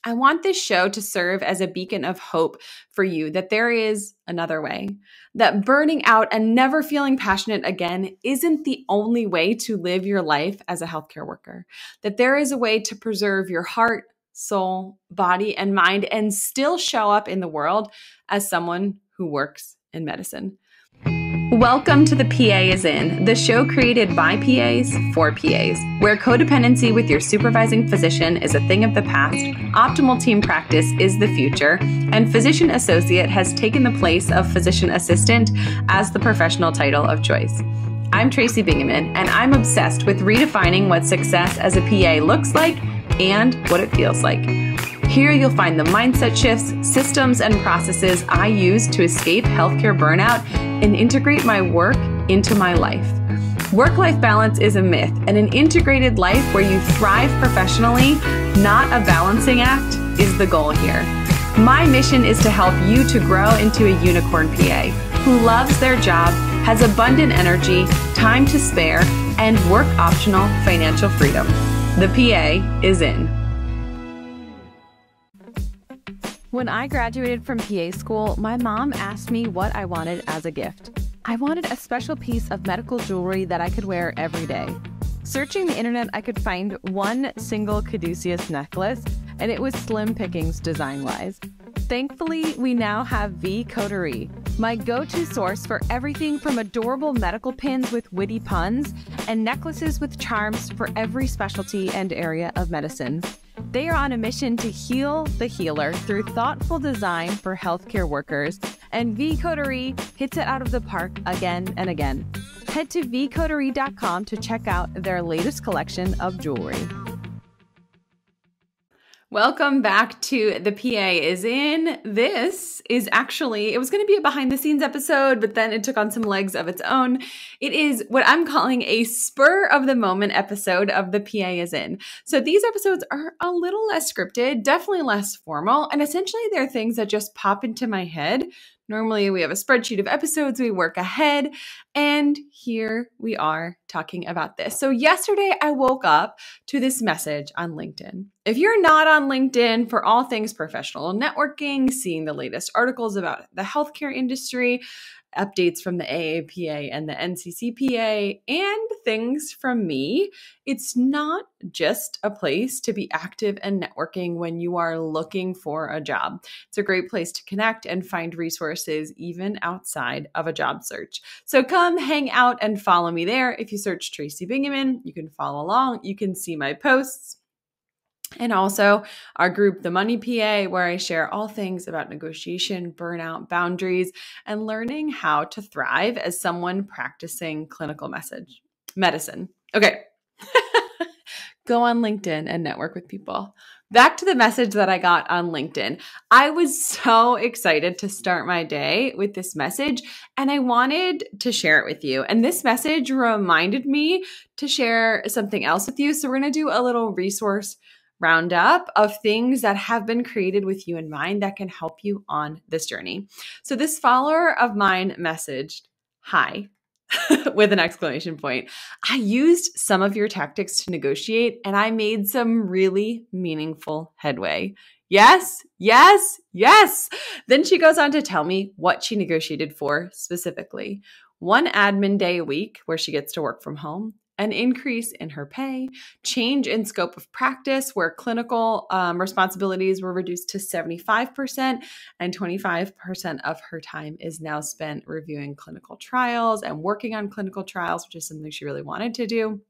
I want this show to serve as a beacon of hope for you that there is another way, that burning out and never feeling passionate again isn't the only way to live your life as a healthcare worker, that there is a way to preserve your heart, soul, body, and mind and still show up in the world as someone who works in medicine. Welcome to The PA is In, the show created by PAs for PAs, where codependency with your supervising physician is a thing of the past, optimal team practice is the future, and physician associate has taken the place of physician assistant as the professional title of choice. I'm Tracy Bingaman, and I'm obsessed with redefining what success as a PA looks like and what it feels like. Here you'll find the mindset shifts, systems, and processes I use to escape healthcare burnout and integrate my work into my life. Work-life balance is a myth, and an integrated life where you thrive professionally, not a balancing act, is the goal here. My mission is to help you to grow into a unicorn PA who loves their job, has abundant energy, time to spare, and work-optional financial freedom. The PA is in. When I graduated from PA school, my mom asked me what I wanted as a gift. I wanted a special piece of medical jewelry that I could wear every day. Searching the internet, I could find one single caduceus necklace, and it was slim pickings design-wise. Thankfully, we now have V Coterie, my go-to source for everything from adorable medical pins with witty puns and necklaces with charms for every specialty and area of medicine. They are on a mission to heal the healer through thoughtful design for healthcare workers, and V Coterie hits it out of the park again and again. Head to vcoterie.com to check out their latest collection of jewelry. Welcome back to The PA is In. This is actually, it was going to be a behind the scenes episode, but then it took on some legs of its own. It is what I'm calling a spur of the moment episode of The PA is In. So these episodes are a little less scripted, definitely less formal, and essentially they're things that just pop into my head. Normally we have a spreadsheet of episodes, we work ahead, and here we are talking about this. So yesterday I woke up to this message on LinkedIn. If you're not on LinkedIn for all things professional networking, seeing the latest articles about the healthcare industry, updates from the AAPA and the NCCPA, and things from me, it's not just a place to be active and networking when you are looking for a job. It's a great place to connect and find resources even outside of a job search. So come hang out and follow me there. If you search Tracy Bingaman, you can follow along. You can see my posts. And also our group, The Money PA, where I share all things about negotiation, burnout, boundaries, and learning how to thrive as someone practicing clinical medicine. Okay. Go on LinkedIn and network with people. Back to the message that I got on LinkedIn. I was so excited to start my day with this message, and I wanted to share it with you. And this message reminded me to share something else with you. So we're going to do a little resource roundup of things that have been created with you in mind that can help you on this journey. So this follower of mine messaged, "Hi," with an exclamation point. "I used some of your tactics to negotiate, and I made some really meaningful headway. Yes, yes, yes." Then she goes on to tell me what she negotiated for specifically. 1 admin day a week where she gets to work from home, an increase in her pay, change in scope of practice where clinical responsibilities were reduced to 75%, and 25% of her time is now spent reviewing clinical trials and working on clinical trials, which is something she really wanted to do,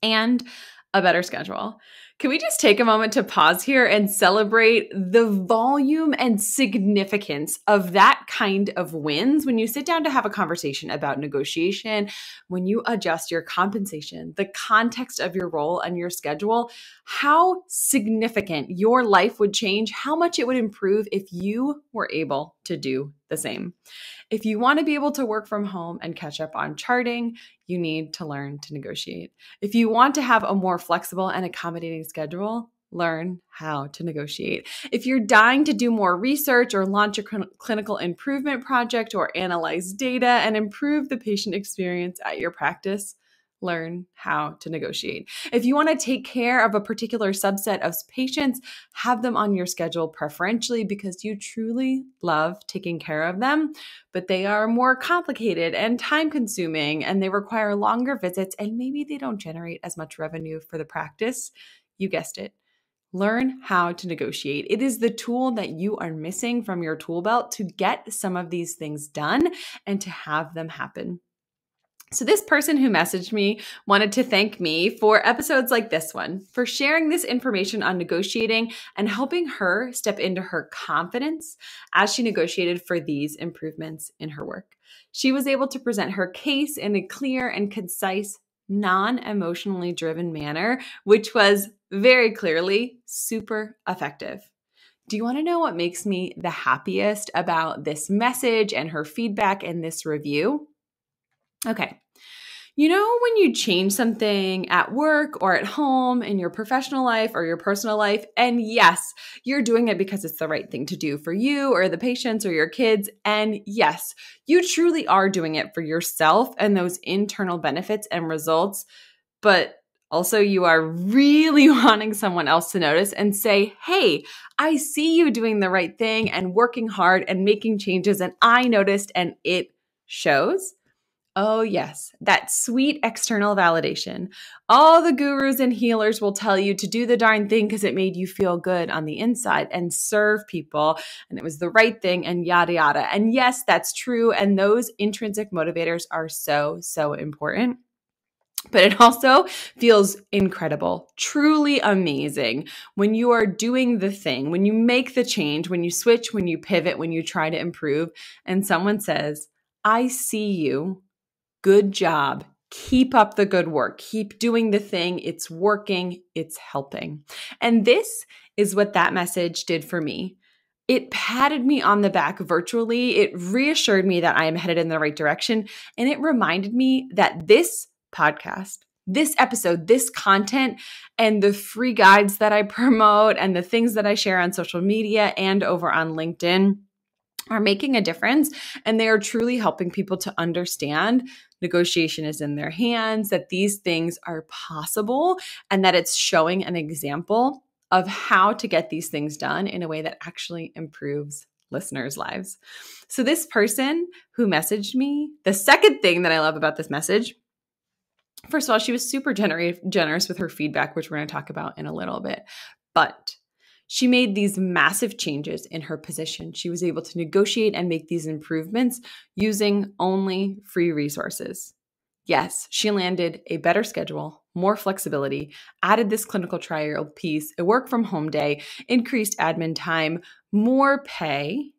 and a better schedule. Can we just take a moment to pause here and celebrate the volume and significance of that kind of wins when you sit down to have a conversation about negotiation, when you adjust your compensation, the context of your role and your schedule, how significant your life would change, how much it would improve if you were able to do the same. If you want to be able to work from home and catch up on charting, you need to learn to negotiate. If you want to have a more flexible and accommodating schedule, learn how to negotiate. If you're dying to do more research or launch a clinical improvement project or analyze data and improve the patient experience at your practice, learn how to negotiate. If you want to take care of a particular subset of patients, have them on your schedule preferentially because you truly love taking care of them, but they are more complicated and time consuming and they require longer visits and maybe they don't generate as much revenue for the practice. You guessed it. Learn how to negotiate. It is the tool that you are missing from your tool belt to get some of these things done and to have them happen. So this person who messaged me wanted to thank me for episodes like this one, for sharing this information on negotiating and helping her step into her confidence as she negotiated for these improvements in her work. She was able to present her case in a clear and concise, non-emotionally driven manner, which was very clearly super effective. Do you want to know what makes me the happiest about this message and her feedback in this review? Okay. You know, when you change something at work or at home in your professional life or your personal life, and yes, you're doing it because it's the right thing to do for you or the patients or your kids. And yes, you truly are doing it for yourself and those internal benefits and results. But also you are really wanting someone else to notice and say, hey, I see you doing the right thing and working hard and making changes. And I noticed and it shows. Oh, yes, that sweet external validation. All the gurus and healers will tell you to do the darn thing because it made you feel good on the inside and serve people and it was the right thing and yada, yada. And yes, that's true. And those intrinsic motivators are so, so important. But it also feels incredible, truly amazing when you are doing the thing, when you make the change, when you switch, when you pivot, when you try to improve, and someone says, I see you. Good job. Keep up the good work. Keep doing the thing. It's working. It's helping. And this is what that message did for me. It patted me on the back virtually. It reassured me that I am headed in the right direction. And it reminded me that this podcast, this episode, this content, and the free guides that I promote and the things that I share on social media and over on LinkedIn are making a difference. And they are truly helping people to understand negotiation is in their hands, that these things are possible, and that it's showing an example of how to get these things done in a way that actually improves listeners' lives. So this person who messaged me, the second thing that I love about this message, first of all, she was super generous with her feedback, which we're going to talk about in a little bit. But she made these massive changes in her position. She was able to negotiate and make these improvements using only free resources. Yes, she landed a better schedule, more flexibility, added this clinical trial piece, a work from home day, increased admin time, more pay,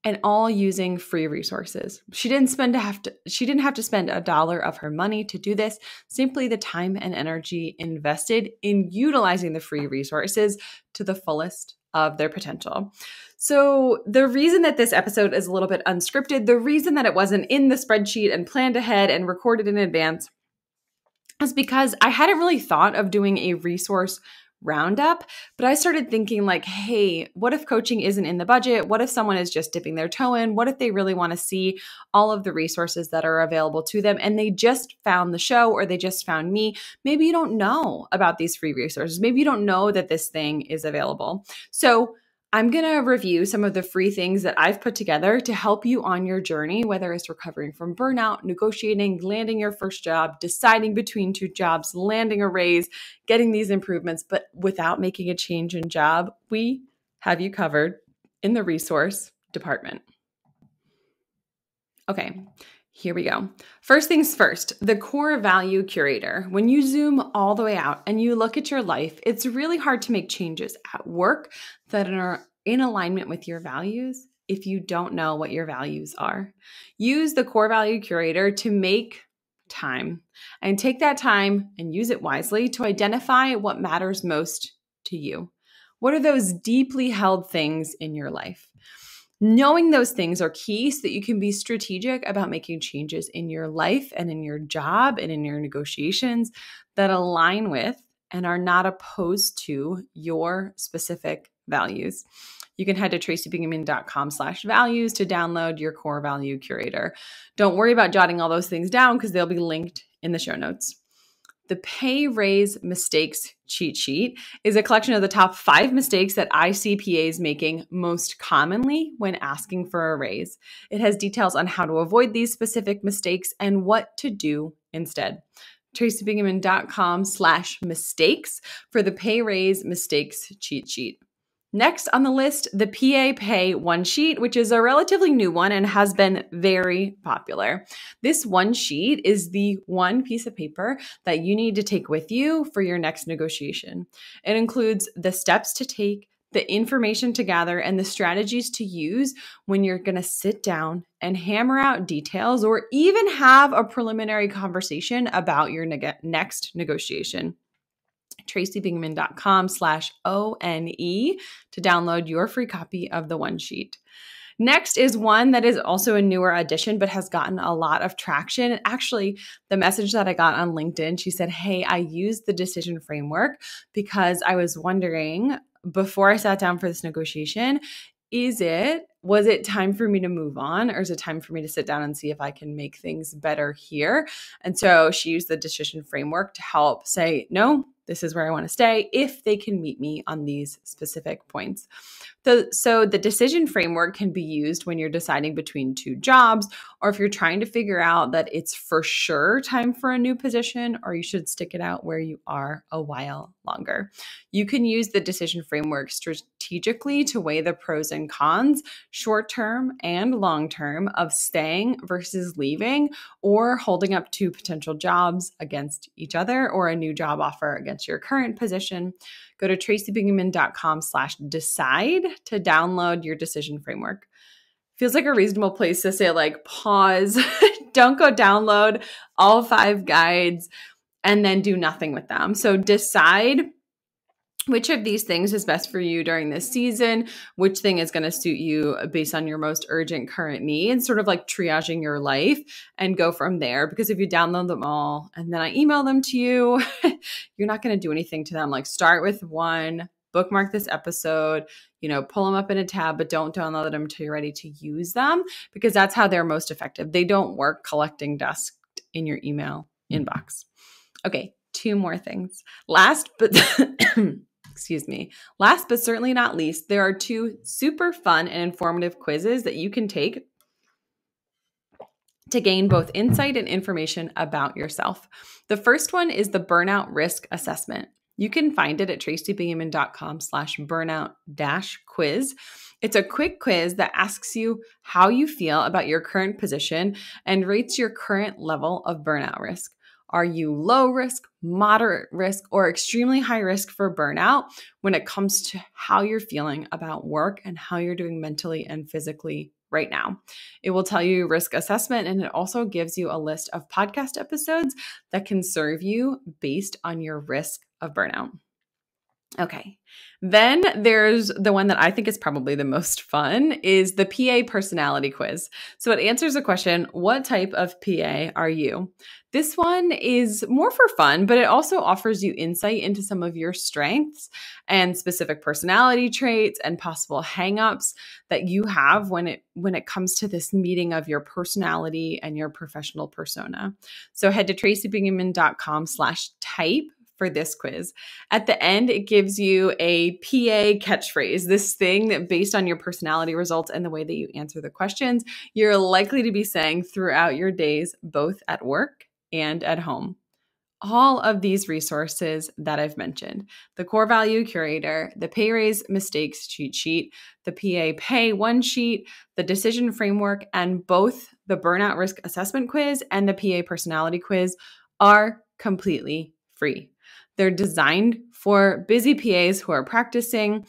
and all using free resources. She didn't have to spend $1 of her money to do this, simply the time and energy invested in utilizing the free resources to the fullest of their potential. So the reason that this episode is a little bit unscripted, the reason that it wasn't in the spreadsheet and planned ahead and recorded in advance is because I hadn't really thought of doing a resource roundup, but I started thinking like, hey, what if coaching isn't in the budget? What if someone is just dipping their toe in? What if they really want to see all of the resources that are available to them and they just found the show or they just found me? Maybe you don't know about these free resources. Maybe you don't know that this thing is available. So I'm going to review some of the free things that I've put together to help you on your journey, whether it's recovering from burnout, negotiating, landing your first job, deciding between two jobs, landing a raise, getting these improvements, but without making a change in job. We have you covered in the resource department. Okay, here we go. First things first, the core value curator. When you zoom all the way out and you look at your life, it's really hard to make changes at work that are in alignment with your values if you don't know what your values are. Use the core value curator to make time and take that time and use it wisely to identify what matters most to you. What are those deeply held things in your life? Knowing those things are key so that you can be strategic about making changes in your life and in your job and in your negotiations that align with and are not opposed to your specific values. You can head to tracybingaman.com/values to download your core value curator. Don't worry about jotting all those things down because they'll be linked in the show notes. The Pay Raise Mistakes Cheat Sheet is a collection of the top 5 mistakes that I see PAs making most commonly when asking for a raise. It has details on how to avoid these specific mistakes and what to do instead. TracyBingaman.com/mistakes for the Pay Raise Mistakes Cheat Sheet. Next on the list, the PA Pay One Sheet, which is a relatively new one and has been very popular. This one sheet is the one piece of paper that you need to take with you for your next negotiation. It includes the steps to take, the information to gather, and the strategies to use when you're going to sit down and hammer out details or even have a preliminary conversation about your next negotiation. TracyBingaman.com/ONE to download your free copy of the one sheet. Next is one that is also a newer addition, but has gotten a lot of traction. Actually, the message that I got on LinkedIn, she said, hey, I used the decision framework because I was wondering before I sat down for this negotiation, was it time for me to move on, or is it time for me to sit down and see if I can make things better here? And so she used the decision framework to help say, no, this is where I want to stay if they can meet me on these specific points. So the decision framework can be used when you're deciding between 2 jobs, or if you're trying to figure out that it's for sure time for a new position, or you should stick it out where you are a while longer. You can use the decision framework strategically to weigh the pros and cons, short-term and long-term, of staying versus leaving, or holding up 2 potential jobs against each other, or a new job offer against your current position. Go to TracyBingaman.com/decide to download your decision framework. Feels like a reasonable place to say, like, pause, don't go download all 5 guides and then do nothing with them. So decide which of these things is best for you during this season, which thing is going to suit you based on your most urgent current needs, sort of like triaging your life, and go from there. Because if you download them all and then I email them to you, you're not going to do anything to them. Like, start with one, bookmark this episode, pull them up in a tab, but don't download them until you're ready to use them, because that's how they're most effective. They don't work collecting dust in your email inbox. Okay, 2 more things. Last but certainly not least, there are 2 super fun and informative quizzes that you can take to gain both insight and information about yourself. The first one is the Burnout Risk Assessment. You can find it at TracyBingaman.com/burnout-quiz. It's a quick quiz that asks you how you feel about your current position and rates your current level of burnout risk. Are you low risk, moderate risk, or extremely high risk for burnout when it comes to how you're feeling about work and how you're doing mentally and physically right now? It will tell you your risk assessment, and it also gives you a list of podcast episodes that can serve you based on your risk of burnout. Okay. Then there's the one that I think is probably the most fun, is the PA personality quiz. So it answers the question, what type of PA are you? This one is more for fun, but it also offers you insight into some of your strengths and specific personality traits and possible hangups that you have when it comes to this meeting of your personality and your professional persona. So head to TracyBingaman.com/type for this quiz. At the end, it gives you a PA catchphrase, this thing that, based on your personality results and the way that you answer the questions, you're likely to be saying throughout your days, both at work and at home. All of these resources that I've mentioned, the Core Value Curator, the Pay Raise Mistakes Cheat Sheet, the PA Pay One Sheet, the Decision Framework, and both the Burnout Risk Assessment Quiz and the PA Personality Quiz are completely free. They're designed for busy PAs who are practicing,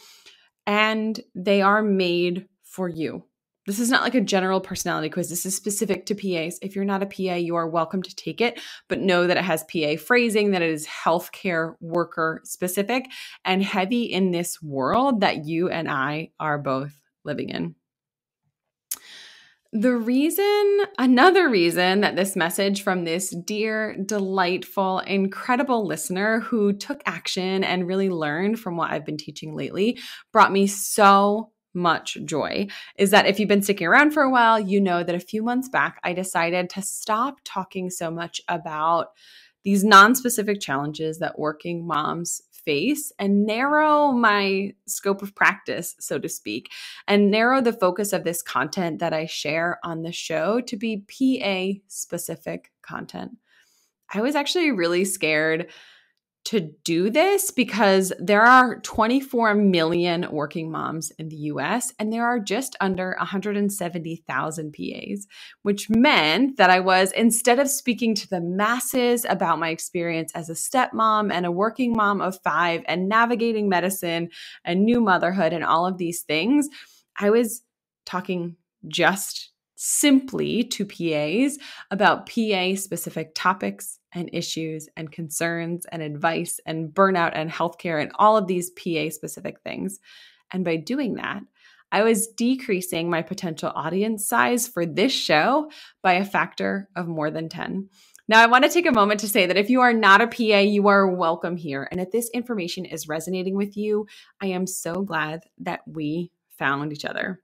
and they are made for you. This is not like a general personality quiz. This is specific to PAs. If you're not a PA, you are welcome to take it, but know that it has PA phrasing, that it is healthcare worker specific and heavy in this world that you and I are both living in. Another reason that this message from this dear, delightful, incredible listener who took action and really learned from what I've been teaching lately brought me so much joy is that if you've been sticking around for a while, you know that a few months back, I decided to stop talking so much about these non-specific challenges that working moms face and narrow my scope of practice, so to speak, and narrow the focus of this content that I share on the show to be PA specific content. I was actually really scared to do this because there are 24 million working moms in the US and there are just under 170,000 PAs, which meant that I was, instead of speaking to the masses about my experience as a stepmom and a working mom of 5 and navigating medicine and new motherhood and all of these things, I was talking just simply to PAs about PA specific topics and issues and concerns and advice and burnout and healthcare and all of these PA specific things. And by doing that, I was decreasing my potential audience size for this show by a factor of more than 10. Now, I want to take a moment to say that if you are not a PA, you are welcome here. And if this information is resonating with you, I am so glad that we found each other.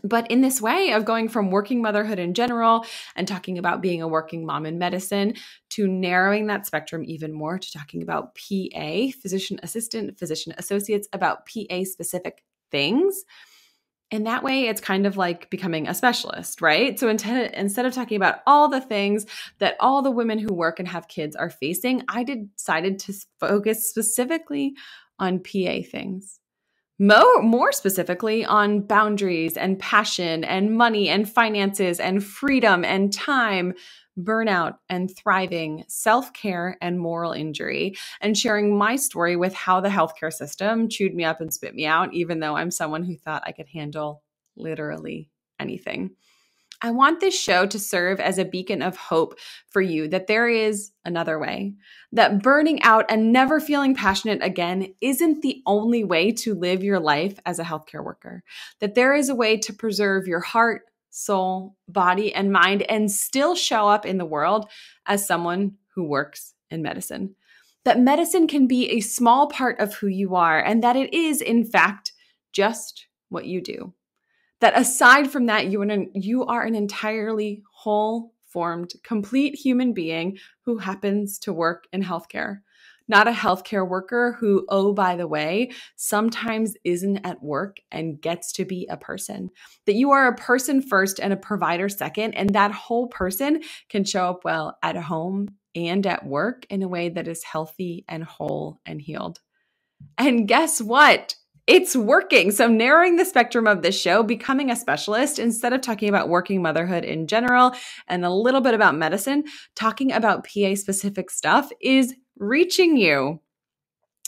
But in this way of going from working motherhood in general and talking about being a working mom in medicine to narrowing that spectrum even more to talking about PA, physician assistant, physician associates, about PA specific things. And that way it's kind of like becoming a specialist, right? So instead of talking about all the things that all the women who work and have kids are facing, I decided to focus specifically on PA things. More specifically on boundaries and passion and money and finances and freedom and time, burnout and thriving, self-care and moral injury, and sharing my story with how the healthcare system chewed me up and spit me out, even though I'm someone who thought I could handle literally anything. I want this show to serve as a beacon of hope for you that there is another way, that burning out and never feeling passionate again isn't the only way to live your life as a healthcare worker, that there is a way to preserve your heart, soul, body, and mind and still show up in the world as someone who works in medicine, that medicine can be a small part of who you are and that it is, in fact, just what you do. That aside from that, you are an entirely whole, formed, complete human being who happens to work in healthcare. Not a healthcare worker who, oh, by the way, sometimes isn't at work and gets to be a person. That you are a person first and a provider second, and that whole person can show up well at home and at work in a way that is healthy and whole and healed. And guess what? It's working. So narrowing the spectrum of this show, becoming a specialist, instead of talking about working motherhood in general and a little bit about medicine, talking about PA specific stuff is reaching you.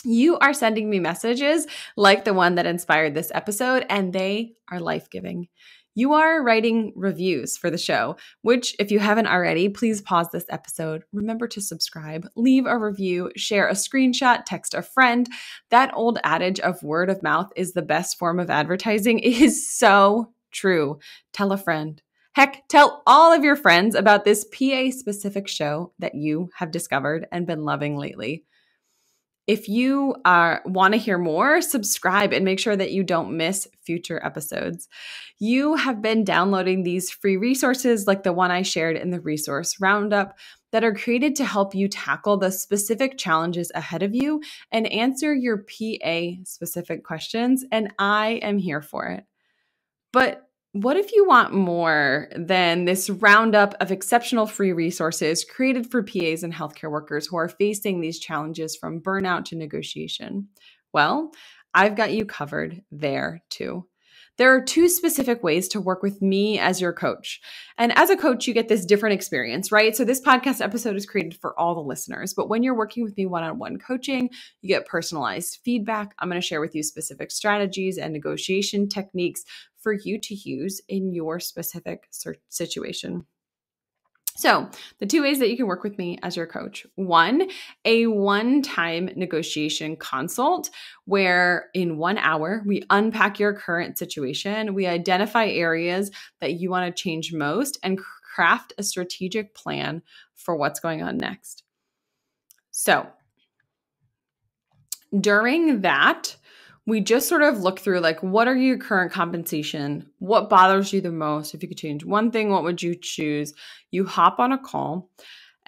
You are sending me messages like the one that inspired this episode, and they are life-giving. You are writing reviews for the show, which if you haven't already, please pause this episode. Remember to subscribe, leave a review, share a screenshot, text a friend. That old adage of word of mouth is the best form of advertising is so true. Tell a friend. Heck, tell all of your friends about this PA-specific show that you have discovered and been loving lately. If you want to hear more, subscribe and make sure that you don't miss future episodes. You have been downloading these free resources like the one I shared in the resource roundup that are created to help you tackle the specific challenges ahead of you and answer your PA-specific questions, and I am here for it. But what if you want more than this roundup of exceptional free resources created for PAs and healthcare workers who are facing these challenges from burnout to negotiation? Well, I've got you covered there too. There are 2 specific ways to work with me as your coach. And as a coach, you get this different experience, right? So this podcast episode is created for all the listeners. But when you're working with me one-on-one coaching, you get personalized feedback. I'm going to share with you specific strategies and negotiation techniques for you to use in your specific situation. So the 2 ways that you can work with me as your coach. 1, a one-time negotiation consult where in 1 hour, we unpack your current situation, we identify areas that you want to change most, and craft a strategic plan for what's going on next. So during that, we just sort of look through like, what are your current compensation? What bothers you the most? If you could change one thing, what would you choose? You hop on a call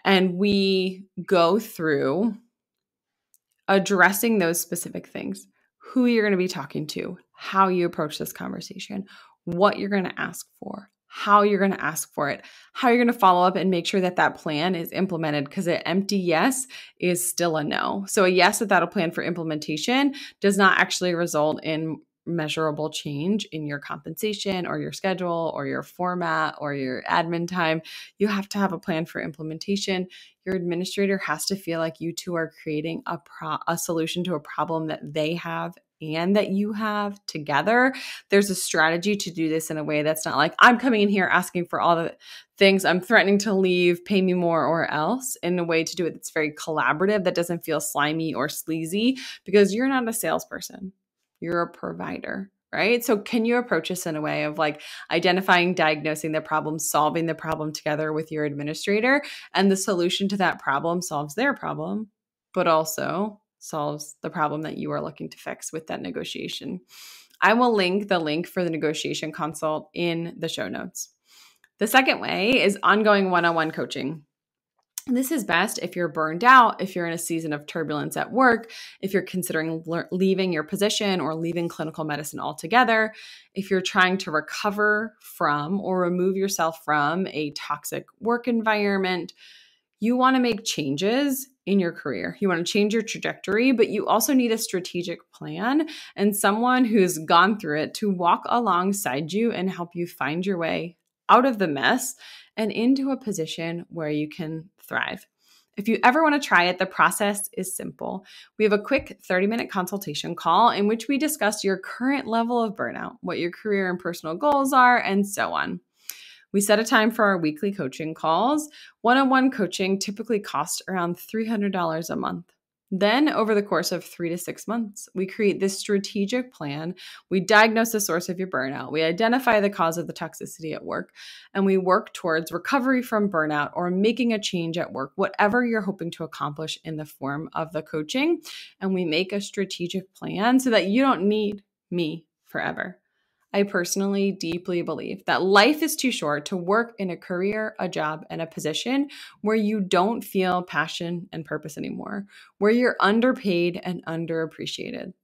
and we go through addressing those specific things, who you're going to be talking to, how you approach this conversation, what you're going to ask for, how you're going to ask for it, how you're going to follow up and make sure that that plan is implemented, because an empty yes is still a no. So a yes without a plan for implementation does not actually result in measurable change in your compensation or your schedule or your format or your admin time. You have to have a plan for implementation. Your administrator has to feel like you two are creating a solution to a problem that they have and that you have together. There's a strategy to do this in a way that's not like, I'm coming in here asking for all the things, I'm threatening to leave, pay me more or else, in a way to do it that's very collaborative, that doesn't feel slimy or sleazy, because you're not a salesperson. You're a provider, right? So can you approach this in a way of like identifying, diagnosing the problem, solving the problem together with your administrator, and the solution to that problem solves their problem, but also solves the problem that you are looking to fix with that negotiation. I will link the link for the negotiation consult in the show notes. The second way is ongoing one-on-one coaching. This is best if you're burned out, if you're in a season of turbulence at work, if you're considering leaving your position or leaving clinical medicine altogether, if you're trying to recover from or remove yourself from a toxic work environment. You want to make changes in your career. You want to change your trajectory, but you also need a strategic plan and someone who's gone through it to walk alongside you and help you find your way out of the mess and into a position where you can thrive. If you ever want to try it, the process is simple. We have a quick 30-minute consultation call in which we discuss your current level of burnout, what your career and personal goals are, and so on. We set a time for our weekly coaching calls. One-on-one coaching typically costs around $300 a month. Then, over the course of 3 to 6 months, we create this strategic plan. We diagnose the source of your burnout. We identify the cause of the toxicity at work, and we work towards recovery from burnout or making a change at work, whatever you're hoping to accomplish in the form of the coaching. And we make a strategic plan so that you don't need me forever. I personally deeply believe that life is too short to work in a career, a job, and a position where you don't feel passion and purpose anymore, where you're underpaid and underappreciated.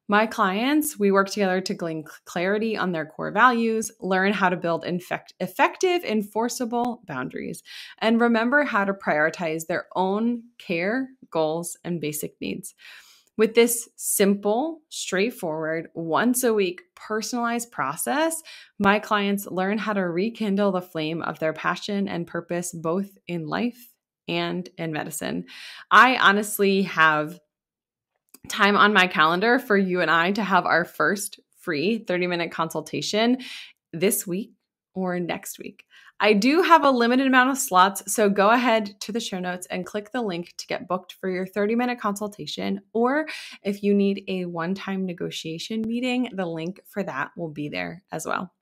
My clients, we work together to gain clarity on their core values, learn how to build effective, enforceable boundaries, and remember how to prioritize their own care, goals, and basic needs. With this simple, straightforward, once a week personalized process, my clients learn how to rekindle the flame of their passion and purpose, both in life and in medicine. I honestly have time on my calendar for you and I to have our first free 30-minute consultation this week or next week. I do have a limited amount of slots, so go ahead to the show notes and click the link to get booked for your 30-minute consultation, or if you need a one-time negotiation meeting, the link for that will be there as well.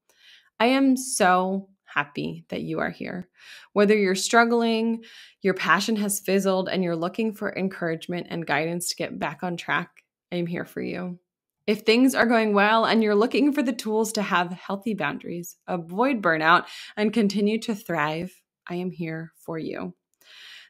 I am so happy that you are here. Whether you're struggling, your passion has fizzled, and you're looking for encouragement and guidance to get back on track, I'm here for you. If things are going well and you're looking for the tools to have healthy boundaries, avoid burnout, and continue to thrive, I am here for you.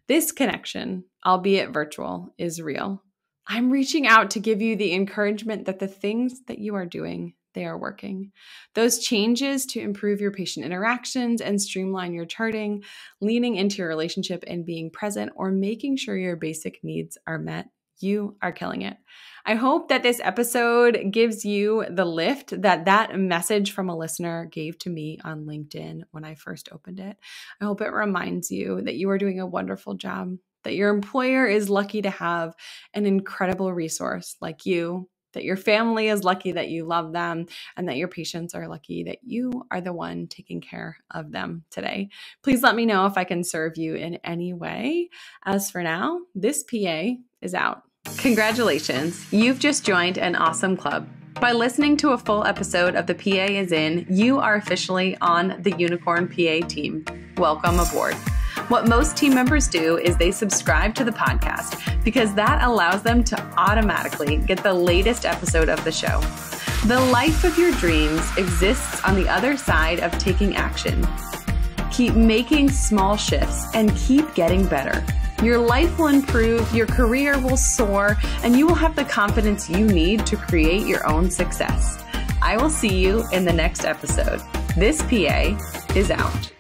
This connection, albeit virtual, is real. I'm reaching out to give you the encouragement that the things that you are doing, they are working. Those changes to improve your patient interactions and streamline your charting, leaning into your relationship and being present, or making sure your basic needs are met, you are killing it. I hope that this episode gives you the lift that message from a listener gave to me on LinkedIn when I first opened it. I hope it reminds you that you are doing a wonderful job, that your employer is lucky to have an incredible resource like you, that your family is lucky that you love them, and that your patients are lucky that you are the one taking care of them today. Please let me know if I can serve you in any way. As for now, this PA is out. Congratulations, you've just joined an awesome club. By listening to a full episode of The PA is In, you are officially on the Unicorn PA team. Welcome aboard. What most team members do is they subscribe to the podcast because that allows them to automatically get the latest episode of the show. The life of your dreams exists on the other side of taking action. Keep making small shifts and keep getting better. Your life will improve, your career will soar, and you will have the confidence you need to create your own success. I will see you in the next episode. This PA is out.